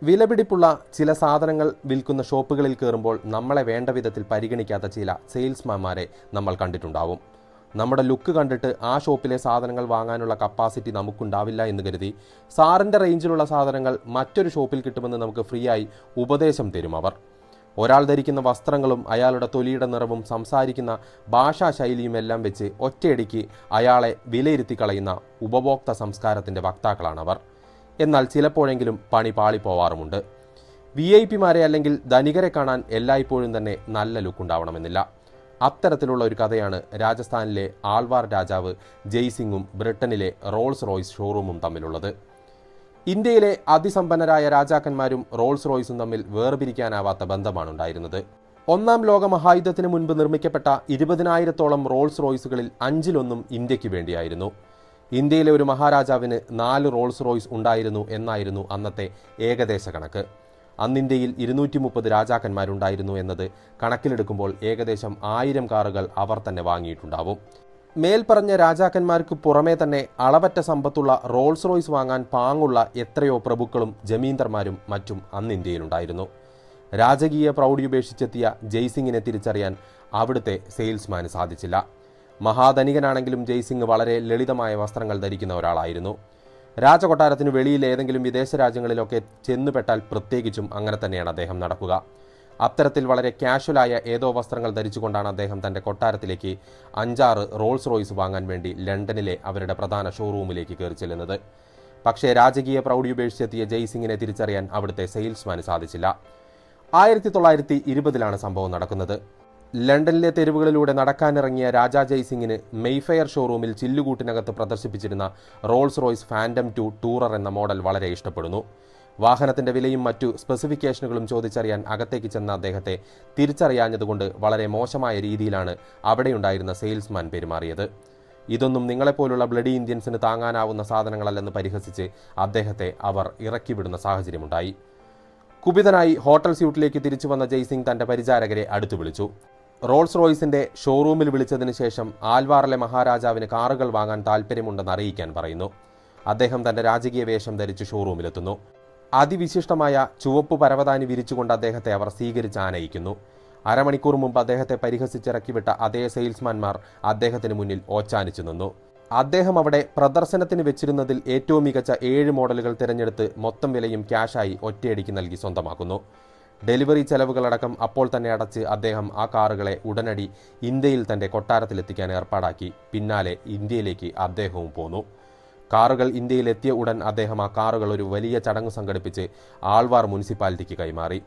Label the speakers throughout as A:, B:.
A: വിലപിടിപ്പുള്ള ചില സാധനങ്ങൾ വിൽക്കുന്ന ഷോപ്പുകളിൽ കയറുമ്പോൾ നമ്മളെ വേണ്ട വിധത്തിൽ പരിഗണിക്കാത്ത ചില സെയിൽസ്മാൻമാരെ നമ്മൾ കണ്ടിട്ടുണ്ടാവും. നമ്മുടെ ലുക്ക് കണ്ടിട്ട് ആ ഷോപ്പിലെ സാധനങ്ങൾ വാങ്ങാനുള്ള കപ്പാസിറ്റി നമുക്കുണ്ടാവില്ല എന്ന് കരുതി സാറിൻ്റെ റേഞ്ചിലുള്ള സാധനങ്ങൾ മറ്റൊരു ഷോപ്പിൽ കിട്ടുമെന്ന് നമുക്ക് ഫ്രീ ആയി ഉപദേശം തരും അവർ. ഒരാൾ ധരിക്കുന്ന വസ്ത്രങ്ങളും അയാളുടെ തൊലിയുടെ നിറവും സംസാരിക്കുന്ന ഭാഷാശൈലിയും എല്ലാം വെച്ച് ഒറ്റയടിക്ക് അയാളെ വിലയിരുത്തി കളയുന്ന ഉപഭോക്തൃ സംസ്കാരത്തിൻ്റെ വക്താക്കളാണവർ. എന്നാൽ ചിലപ്പോഴെങ്കിലും പണി പാളിപ്പോവാറുമുണ്ട്. VIP-മാരെ അല്ലെങ്കിൽ ധനികരെ കാണാൻ എല്ലായ്പ്പോഴും തന്നെ നല്ല ലുക്കുണ്ടാവണമെന്നില്ല. അത്തരത്തിലുള്ള ഒരു കഥയാണ് രാജസ്ഥാനിലെ ആൾവാർ രാജാവ് ജയ്സിംഗും ബ്രിട്ടനിലെ റോൾസ് റോയ്സ് ഷോറൂമും തമ്മിലുള്ളത്. ഇന്ത്യയിലെ അതിസമ്പന്നരായ രാജാക്കന്മാരും റോൾസ് റോയ്സും തമ്മിൽ വേർപിരിക്കാനാവാത്ത ബന്ധമാണുണ്ടായിരുന്നത്. ഒന്നാം ലോക മഹായുദ്ധത്തിന് മുൻപ് നിർമ്മിക്കപ്പെട്ട 20,000-ഓളം റോൾസ് റോയ്സുകളിൽ 5-1 ഇന്ത്യക്ക് വേണ്ടിയായിരുന്നു. ഇന്ത്യയിലെ ഒരു മഹാരാജാവിന് 4 റോൾസ് റോയ്സ് ഉണ്ടായിരുന്നു എന്നായിരുന്നു അന്നത്തെ ഏകദേശ കണക്ക്. അന്ന് ഇന്ത്യയിൽ 230 രാജാക്കന്മാരുണ്ടായിരുന്നു എന്നത് കണക്കിലെടുക്കുമ്പോൾ ഏകദേശം 1000 കാറുകൾ അവർ തന്നെ വാങ്ങിയിട്ടുണ്ടാവും. മേൽപ്പറഞ്ഞ രാജാക്കന്മാർക്ക് പുറമേ തന്നെ അളവറ്റ സമ്പത്തുള്ള റോൾസ് റോയ്സ് വാങ്ങാൻ പാങ്ങുള്ള എത്രയോ പ്രഭുക്കളും ജമീന്ദർമാരും മറ്റും അന്ന് ഇന്ത്യയിലുണ്ടായിരുന്നു. രാജകീയ പ്രൗഢി ഉപേക്ഷിച്ചെത്തിയ ജയ്സിംഗിനെ തിരിച്ചറിയാൻ അവിടുത്തെ സെയിൽസ്മാന് സാധിച്ചില്ല. മഹാധനികനാണെങ്കിലും ജയ്സിംഗ് വളരെ ലളിതമായ വസ്ത്രങ്ങൾ ധരിക്കുന്ന ഒരാളായിരുന്നു. രാജകൊട്ടാരത്തിന് വെളിയിൽ ഏതെങ്കിലും വിദേശ രാജ്യങ്ങളിലൊക്കെ ചെന്നുപെട്ടാൽ പ്രത്യേകിച്ചും അങ്ങനെ തന്നെയാണ് അദ്ദേഹം നടക്കുക. അത്തരത്തിൽ വളരെ കാഷ്വലായ ഏതോ വസ്ത്രങ്ങൾ ധരിച്ചുകൊണ്ടാണ് അദ്ദേഹം തൻ്റെ കൊട്ടാരത്തിലേക്ക് 5-6 റോൾസ് റോയ്സ് വാങ്ങാൻ വേണ്ടി ലണ്ടനിലെ അവരുടെ പ്രധാന ഷോറൂമിലേക്ക് കയറി ചെല്ലുന്നത്. പക്ഷേ രാജകീയ പ്രൗഢി ഉപേക്ഷിച്ചെത്തിയ ജയ്സിംഗിനെ തിരിച്ചറിയാൻ അവിടുത്തെ സെയിൽസ്മാന് സാധിച്ചില്ല. 1920-ലാണ് സംഭവം നടക്കുന്നത്. ലണ്ടനിലെ തെരുവുകളിലൂടെ നടക്കാനിറങ്ങിയ രാജാ ജയ്സിംഗിന് മെയ്ഫെയർ ഷോറൂമിൽ ചില്ലുകൂട്ടിനകത്ത് പ്രദർശിപ്പിച്ചിരുന്ന റോൾസ് റോയ്സ് ഫാൻറ്റം 2 ടൂറർ എന്ന മോഡൽ വളരെ ഇഷ്ടപ്പെടുന്നു. വാഹനത്തിൻ്റെ വിലയും മറ്റു സ്പെസിഫിക്കേഷനുകളും ചോദിച്ചറിയാൻ അകത്തേക്ക് ചെന്ന അദ്ദേഹത്തെ തിരിച്ചറിയാഞ്ഞതുകൊണ്ട് വളരെ മോശമായ രീതിയിലാണ് അവിടെയുണ്ടായിരുന്ന സെയിൽസ്മാൻ പെരുമാറിയത്. ഇതൊന്നും നിങ്ങളെപ്പോലുള്ള ബ്ലഡി ഇന്ത്യൻസിന് താങ്ങാനാവുന്ന സാധനങ്ങളല്ലെന്ന് പരിഹസിച്ച് അദ്ദേഹത്തെ അവർ ഇറക്കിവിടുന്ന സാഹചര്യമുണ്ടായി. കുപിതനായി ഹോട്ടൽ സ്യൂട്ടിലേക്ക് തിരിച്ചു വന്ന ജയ്സിംഗ് തൻ്റെ പരിചാരകരെ അടുത്തു വിളിച്ചു. റോൾസ് റോയ്സിൻ്റെ ഷോറൂമിൽ വിളിച്ചതിന് ശേഷം ആൽവാറിലെ മഹാരാജാവിന് കാറുകൾ വാങ്ങാൻ താൽപ്പര്യമുണ്ടെന്ന് അറിയിക്കാൻ പറയുന്നു. അദ്ദേഹം തൻ്റെ രാജകീയ വേഷം ധരിച്ച് ഷോറൂമിലെത്തുന്നു. അതിവിശിഷ്ടമായ ചുവപ്പ് പരവതാനി വിരിച്ചുകൊണ്ട് അദ്ദേഹത്തെ അവർ സ്വീകരിച്ച് ആനയിക്കുന്നു. അരമണിക്കൂർ മുമ്പ് അദ്ദേഹത്തെ പരിഹസിച്ചിറക്കിവിട്ട അതേ സെയിൽസ്മാൻമാർ അദ്ദേഹത്തിന് മുന്നിൽ ഓച്ചാനിച്ചു നിന്നു. അദ്ദേഹം അവിടെ പ്രദർശനത്തിന് വെച്ചിരുന്നതിൽ ഏറ്റവും മികച്ച 7 മോഡലുകൾ തിരഞ്ഞെടുത്ത് മൊത്തം വിലയും ക്യാഷായി ഒറ്റയടിക്ക് നൽകി സ്വന്തമാക്കുന്നു. ഡെലിവറി ചെലവുകളടക്കം അപ്പോൾ തന്നെ അടച്ച് അദ്ദേഹം ആ കാറുകളെ ഉടനടി ഇന്ത്യയിൽ തൻ്റെ കൊട്ടാരത്തിലെത്തിക്കാൻ ഏർപ്പാടാക്കി. പിന്നാലെ ഇന്ത്യയിലേക്ക് അദ്ദേഹവും പോന്നു. കാറുകൾ ഇന്ത്യയിലെത്തിയ ഉടൻ അദ്ദേഹം ആ കാറുകൾ ഒരു വലിയ ചടങ്ങ് സംഘടിപ്പിച്ച് ആൾവാർ മുനിസിപ്പാലിറ്റിക്ക് കൈമാറി.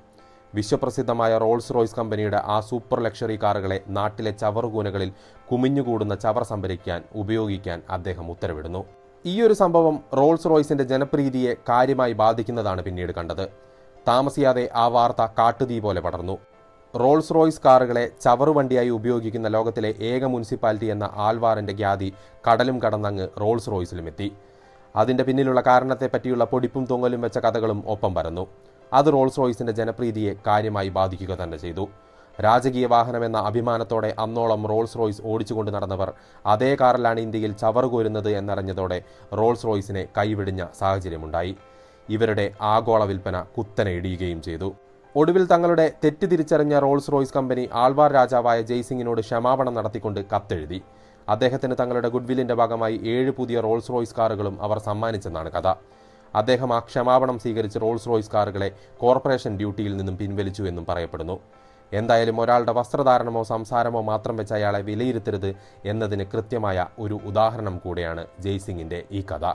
A: വിശ്വപ്രസിദ്ധമായ റോൾസ് റോയ്സ് കമ്പനിയുടെ ആ സൂപ്പർ ലക്ഷറി കാറുകളെ നാട്ടിലെ ചവറുകൂനകളിൽ കുമിഞ്ഞുകൂടുന്ന ചവർ സംഭരിക്കാൻ ഉപയോഗിക്കാൻ അദ്ദേഹം ഉത്തരവിടുന്നു. ഈയൊരു സംഭവം റോൾസ് റോയ്സിൻ്റെ ജനപ്രീതിയെ കാര്യമായി ബാധിക്കുന്നതാണ് പിന്നീട് കണ്ടത്. താമസിയാതെ ആ വാർത്ത കാട്ടുതീ പോലെ പടർന്നു. റോൾസ് റോയ്സ് കാറുകളെ ചവറുവണ്ടിയായി ഉപയോഗിക്കുന്ന ലോകത്തിലെ ഏക മുനിസിപ്പാലിറ്റി എന്ന ആൽവാറിൻ്റെ ഖ്യാതി കടലും കടന്നങ്ങ് റോൾസ് റോയ്സിലും എത്തി. അതിൻ്റെ പിന്നിലുള്ള കാരണത്തെപ്പറ്റിയുള്ള പൊടിപ്പും തൊങ്ങലും വെച്ച കഥകളും ഒപ്പം പരന്നു. അത് റോൾസ് റോയ്സിൻ്റെ ജനപ്രീതിയെ കാര്യമായി ബാധിക്കുക തന്നെ ചെയ്തു. രാജകീയ വാഹനമെന്ന അഭിമാനത്തോടെ അന്നോളം റോൾസ് റോയ്സ് ഓടിച്ചുകൊണ്ട് നടന്നവർ അതേ കാറിലാണ് ഇന്ത്യയിൽ ചവറ് കോരുന്നത് എന്നറിഞ്ഞതോടെ റോൾസ് റോയ്സിനെ കൈവിടിഞ്ഞ സാഹചര്യമുണ്ടായി. ഇവരുടെ ആഗോള വിൽപ്പന കുത്തനെ ഇടിയുകയും ചെയ്തു. ഒടുവിൽ തങ്ങളുടെ തെറ്റ് തിരിച്ചറിഞ്ഞ റോൾസ് റോയ്സ് കമ്പനി ആൾവാർ രാജാവായ ജയ്സിംഗിനോട് ക്ഷമാപണം നടത്തിക്കൊണ്ട് കത്തെഴുതി. അദ്ദേഹത്തിന് തങ്ങളുടെ ഗുഡ്വില്ലിൻ്റെ ഭാഗമായി 7 പുതിയ റോൾസ് റോയ്സ് കാറുകളും അവർ സമ്മാനിച്ചെന്നാണ് കഥ. അദ്ദേഹം ആ ക്ഷമാപണം സ്വീകരിച്ച് റോൾസ് റോയ്സ് കാറുകളെ കോർപ്പറേഷൻ ഡ്യൂട്ടിയിൽ നിന്നും പിൻവലിച്ചു എന്നും പറയപ്പെടുന്നു. എന്തായാലും ഒരാളുടെ വസ്ത്രധാരണമോ സംസാരമോ മാത്രം വെച്ച് അയാളെ വിലയിരുത്തരുത് എന്നതിന് കൃത്യമായ ഒരു ഉദാഹരണം കൂടെയാണ് ജയ്സിംഗിൻ്റെ ഈ കഥ.